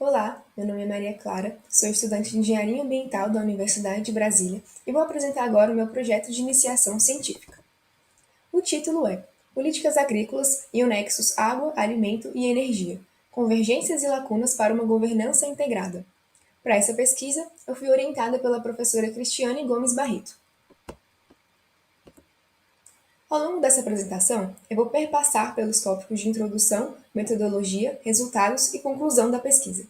Olá, meu nome é Maria Clara, sou estudante de Engenharia Ambiental da Universidade de Brasília e vou apresentar agora o meu projeto de iniciação científica. O título é Políticas Agrícolas e o Nexus Água, Alimento e Energia, Convergências e Lacunas para uma Governança Integrada. Para essa pesquisa, eu fui orientada pela professora Cristiane Gomes Barreto. Ao longo dessa apresentação, eu vou perpassar pelos tópicos de introdução, metodologia, resultados e conclusão da pesquisa.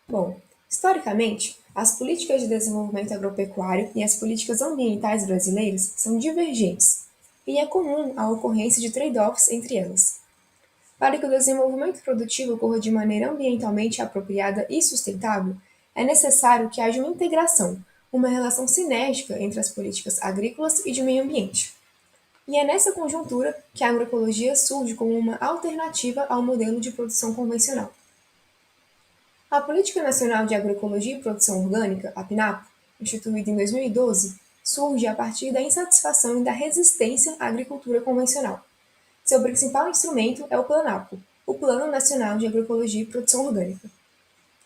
Bom, historicamente, as políticas de desenvolvimento agropecuário e as políticas ambientais brasileiras são divergentes, e é comum a ocorrência de trade-offs entre elas. Para que o desenvolvimento produtivo ocorra de maneira ambientalmente apropriada e sustentável, é necessário que haja uma integração, uma relação sinérgica entre as políticas agrícolas e de meio ambiente. E é nessa conjuntura que a agroecologia surge como uma alternativa ao modelo de produção convencional. A Política Nacional de Agroecologia e Produção Orgânica, a PNAP, instituída em 2012, surge a partir da insatisfação e da resistência à agricultura convencional. Seu principal instrumento é o PLANAPO, o Plano Nacional de Agroecologia e Produção Orgânica.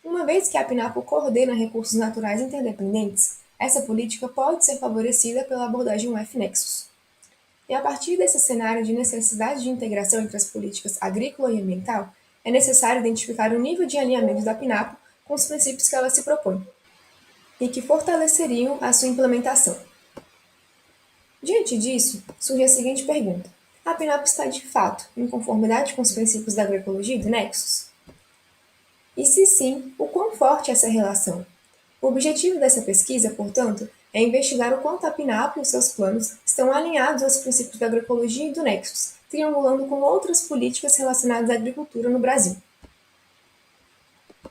Uma vez que a PNAP coordena recursos naturais interdependentes, essa política pode ser favorecida pela abordagem UF-Nexus. E a partir desse cenário de necessidade de integração entre as políticas agrícola e ambiental, é necessário identificar o nível de alinhamento da PNAP com os princípios que ela se propõe e que fortaleceriam a sua implementação. Diante disso, surge a seguinte pergunta: a PNAP está de fato em conformidade com os princípios da agroecologia e do Nexus? E se sim, o quão forte é essa relação? O objetivo dessa pesquisa, portanto, é investigar o quanto a PNAP e os seus planos estão alinhados aos princípios da agroecologia e do Nexus, triangulando com outras políticas relacionadas à agricultura no Brasil.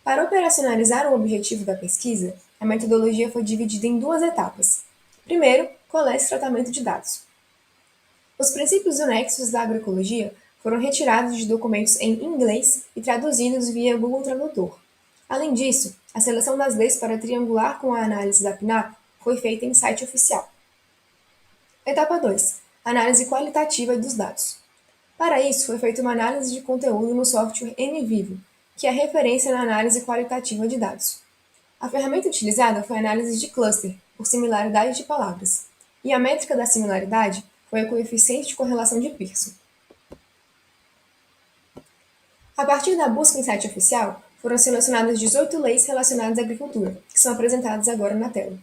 Para operacionalizar o objetivo da pesquisa, a metodologia foi dividida em duas etapas. Primeiro, coleta e tratamento de dados. Os princípios do Nexus da agroecologia foram retirados de documentos em inglês e traduzidos via Google Tradutor. Além disso, a seleção das leis para triangular com a análise da PNAP foi feita em site oficial. Etapa 2. Análise qualitativa dos dados. Para isso, foi feita uma análise de conteúdo no software NVivo, que é referência na análise qualitativa de dados. A ferramenta utilizada foi a análise de cluster, por similaridade de palavras, e a métrica da similaridade foi o coeficiente de correlação de Pearson. A partir da busca em site oficial, foram selecionadas 18 leis relacionadas à agricultura, que são apresentadas agora na tela.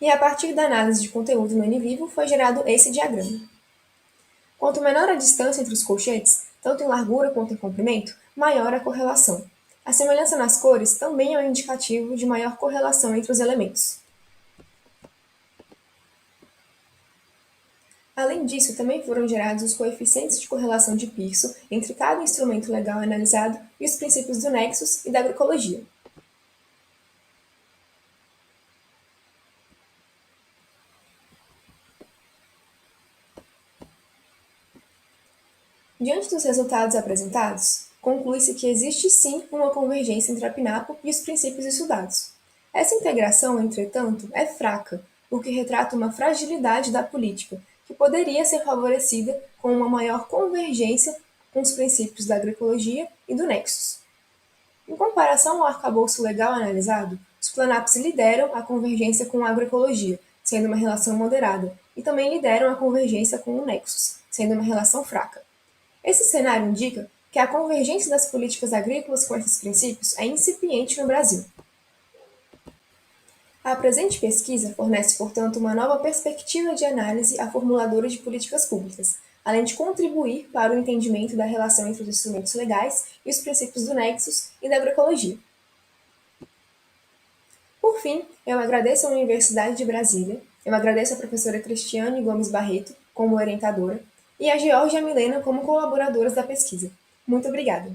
E a partir da análise de conteúdo no NVivo foi gerado esse diagrama. Quanto menor a distância entre os colchetes, tanto em largura quanto em comprimento, maior a correlação. A semelhança nas cores também é um indicativo de maior correlação entre os elementos. Além disso, também foram gerados os coeficientes de correlação de Pearson entre cada instrumento legal analisado e os princípios do Nexus e da agroecologia. Diante dos resultados apresentados, conclui-se que existe sim uma convergência entre a PNAP e os princípios estudados. Essa integração, entretanto, é fraca, o que retrata uma fragilidade da política, que poderia ser favorecida com uma maior convergência com os princípios da agroecologia e do Nexus. Em comparação ao arcabouço legal analisado, os PLANAPs lideram a convergência com a agroecologia, sendo uma relação moderada, e também lideram a convergência com o Nexus, sendo uma relação fraca. Esse cenário indica que a convergência das políticas agrícolas com esses princípios é incipiente no Brasil. A presente pesquisa fornece, portanto, uma nova perspectiva de análise a formuladores de políticas públicas, além de contribuir para o entendimento da relação entre os instrumentos legais e os princípios do Nexus e da agroecologia. Por fim, eu agradeço à Universidade de Brasília, eu agradeço à professora Cristiane Gomes Barreto como orientadora e a Georgia Milena como colaboradoras da pesquisa. Muito obrigada!